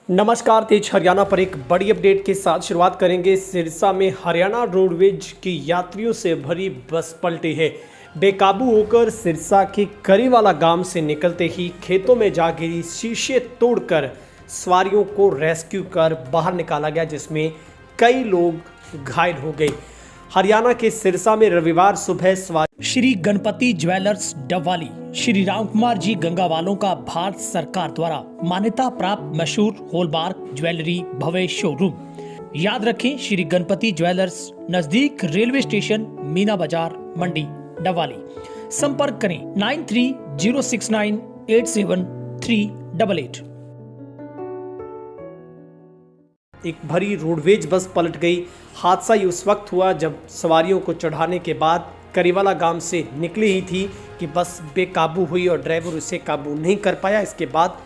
नमस्कार, तेज हरियाणा पर एक बड़ी अपडेट के साथ शुरुआत करेंगे। सिरसा में हरियाणा रोडवेज की यात्रियों से भरी बस पलटी है। बेकाबू होकर सिरसा के करीवाला गांव से निकलते ही खेतों में जा गिरी, शीशे तोड़कर सवारियों को रेस्क्यू कर बाहर निकाला गया, जिसमें कई लोग घायल हो गए। हरियाणा के सिरसा में रविवार सुबह श्री गणपति ज्वेलर्स डबवाली श्री राम कुमार जी गंगावालों का भारत सरकार द्वारा मान्यता प्राप्त मशहूर हॉलमार्क ज्वेलरी भव्य शोरूम। याद रखें, श्री गणपति ज्वेलर्स, नजदीक रेलवे स्टेशन, मीना बाजार, मंडी, डबवाली। संपर्क करें 9306987388। एक भरी रोडवेज बस पलट गई। हादसा ये उस वक्त हुआ जब सवारियों को चढ़ाने के बाद करीवाला गांव से निकली ही थी कि बस बेकाबू हुई और ड्राइवर उसे काबू नहीं कर पाया। इसके बाद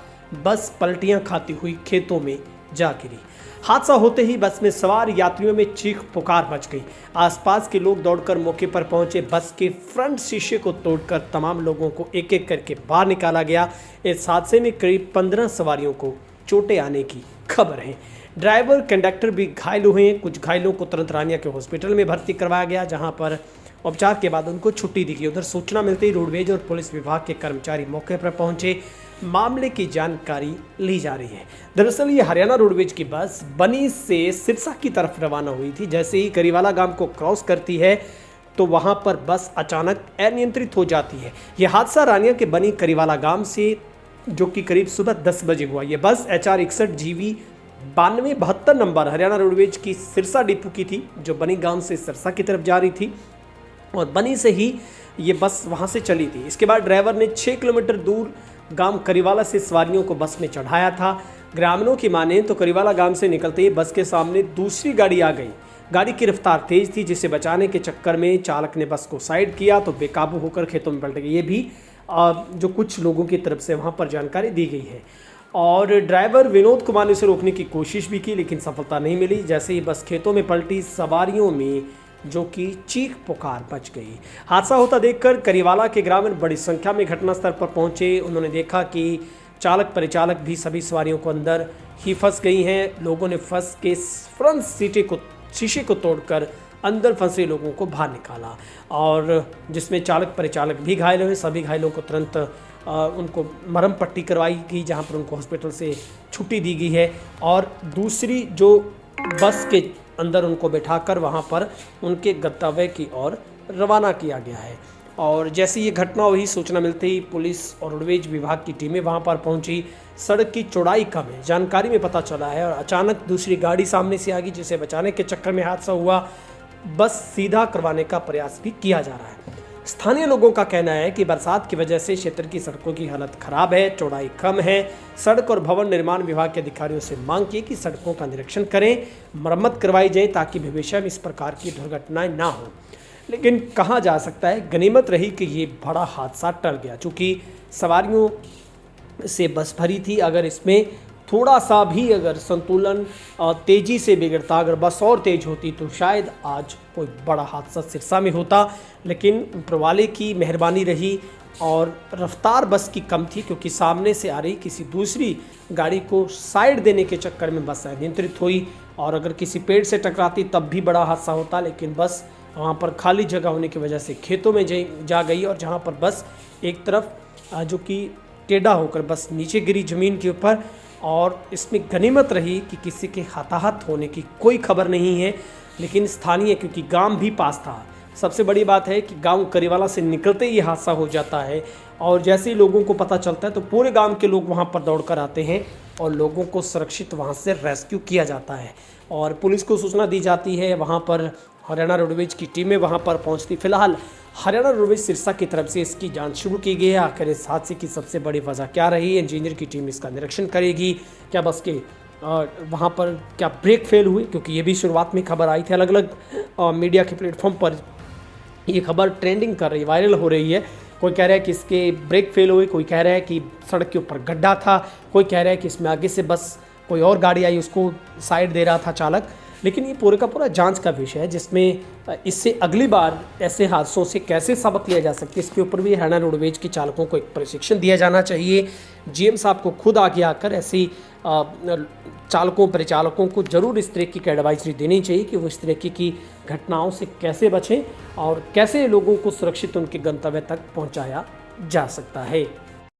बस पलटियां खाती हुई खेतों में जा गिरी। हादसा होते ही बस में सवार यात्रियों में चीख पुकार मच गई। आसपास के लोग दौड़कर मौके पर पहुंचे। बस के फ्रंट शीशे को तोड़कर तमाम लोगों को एक एक करके बाहर निकाला गया। इस हादसे में करीब 15 सवारियों को चोटें आने की खबर है। ड्राइवर, कंडक्टर भी घायल हुए हैं। कुछ घायलों को तुरंत रानिया के हॉस्पिटल में भर्ती करवाया गया, जहां पर उपचार के बाद उनको छुट्टी दी गई। उधर सूचना मिलते ही रोडवेज और पुलिस विभाग के कर्मचारी मौके पर पहुंचे। मामले की जानकारी ली जा रही है। दरअसल ये हरियाणा रोडवेज की बस बनी से सिरसा की तरफ रवाना हुई थी। जैसे ही करीवाला गांव को क्रॉस करती है तो वहां पर बस अचानक अनियंत्रित हो जाती है। यह हादसा रानिया के बनी करीवाला गांव से, जो कि करीब सुबह 10 बजे हुआ। यह बस HR 61 GV 9272 number Haryana roadways की सिरसा डिपो की थी, जो बनी गांव से सिरसा की तरफ जा रही थी और बनी से ही ये बस वहां से चली थी। इसके बाद ड्राइवर ने 6 किलोमीटर दूर गांव करीवाला से सवारियों को बस में चढ़ाया था। ग्रामीणों की माने तो करीवाला गांव से निकलते ही बस के सामने दूसरी गाड़ी आ गई। गाड़ी की रफ्तार तेज थी, जिसे बचाने के चक्कर में चालक ने बस को साइड किया तो बेकाबू होकर खेतों में पलट गई। ये भी जो कुछ लोगों की तरफ से वहां पर जानकारी दी गई है। और ड्राइवर विनोद कुमार ने उसे रोकने की कोशिश भी की, लेकिन सफलता नहीं मिली। जैसे ही बस खेतों में पलटी, सवारियों में जो कि चीख पुकार मच गई। हादसा होता देखकर करीवाला के ग्रामीण बड़ी संख्या में घटनास्थल पर पहुंचे। उन्होंने देखा कि चालक परिचालक भी सभी सवारियों को अंदर ही फंस गई हैं। लोगों ने फंस के फ्रंट शीशे को तोड़कर अंदर फंसे लोगों को बाहर निकाला, और जिसमें चालक परिचालक भी घायल हुए। सभी घायलों को तुरंत उनको मरहम पट्टी करवाई गई, जहां पर उनको हॉस्पिटल से छुट्टी दी गई है। और दूसरी जो बस के अंदर उनको बैठाकर वहां पर उनके गंतव्य की ओर रवाना किया गया है। और जैसे ये घटना हुई, सूचना मिलते ही पुलिस और रोडवेज विभाग की टीमें वहां पर पहुंची। सड़क की चौड़ाई कम है, जानकारी में पता चला है, और अचानक दूसरी गाड़ी सामने से आ गई, जिसे बचाने के चक्कर में हादसा हुआ। बस सीधा करवाने का प्रयास भी किया जा रहा है। स्थानीय लोगों का कहना है कि बरसात की वजह से क्षेत्र की सड़कों की हालत खराब है, चौड़ाई कम है। सड़क और भवन निर्माण विभाग के अधिकारियों से मांग की कि सड़कों का निरीक्षण करें, मरम्मत करवाई जाए, ताकि भविष्य में इस प्रकार की दुर्घटनाएं ना हो। लेकिन कहा जा सकता है, गनीमत रही कि ये बड़ा हादसा टल गया, चूँकि सवारियों से बस भरी थी। अगर इसमें थोड़ा सा भी अगर संतुलन तेज़ी से बिगड़ता, अगर बस और तेज होती, तो शायद आज कोई बड़ा हादसा सिरसा में होता। लेकिन ऊपर वाले की मेहरबानी रही, और रफ्तार बस की कम थी, क्योंकि सामने से आ रही किसी दूसरी गाड़ी को साइड देने के चक्कर में बस अनियंत्रित हुई। और अगर किसी पेड़ से टकराती तब भी बड़ा हादसा होता, लेकिन बस वहाँ पर खाली जगह होने की वजह से खेतों में जा गई, और जहाँ पर बस एक तरफ जो कि टेढ़ा होकर बस नीचे गिरी ज़मीन के ऊपर। और इसमें गनीमत रही कि किसी के हताहत होने की कोई खबर नहीं है। लेकिन स्थानीय, क्योंकि गांव भी पास था, सबसे बड़ी बात है कि गांव करीवाला से निकलते ही हादसा हो जाता है, और जैसे ही लोगों को पता चलता है तो पूरे गांव के लोग वहां पर दौड़कर आते हैं और लोगों को सुरक्षित वहां से रेस्क्यू किया जाता है, और पुलिस को सूचना दी जाती है। वहां पर हरियाणा रोडवेज की टीमें वहां पर पहुंचती। फिलहाल हरियाणा रोडवेज सिरसा की तरफ से इसकी जांच शुरू की गई है। आखिर इस हादसे की सबसे बड़ी वजह क्या रही, इंजीनियर की टीम इसका निरीक्षण करेगी। क्या बस के वहाँ पर क्या ब्रेक फेल हुए, क्योंकि ये भी शुरुआत में खबर आई थी। अलग अलग मीडिया के प्लेटफॉर्म पर ये खबर ट्रेंडिंग कर रही, वायरल हो रही है। कोई कह रहा है कि इसके ब्रेक फेल हुए, कोई कह रहा है कि सड़क के ऊपर गड्ढा था, कोई कह रहा है कि इसमें आगे से बस कोई और गाड़ी आई, उसको साइड दे रहा था चालक। लेकिन ये पूरे का पूरा जांच का विषय है, जिसमें इससे अगली बार ऐसे हादसों से कैसे सबक लिया जा सकता है, इसके ऊपर भी हरियाणा रोडवेज के चालकों को एक प्रशिक्षण दिया जाना चाहिए। GM साहब को खुद आगे आकर ऐसी चालकों परिचालकों को ज़रूर इस तरीके की एडवाइजरी देनी चाहिए कि वो इस तरीके की घटनाओं से कैसे बचें और कैसे लोगों को सुरक्षित उनके गंतव्य तक पहुंचाया जा सकता है।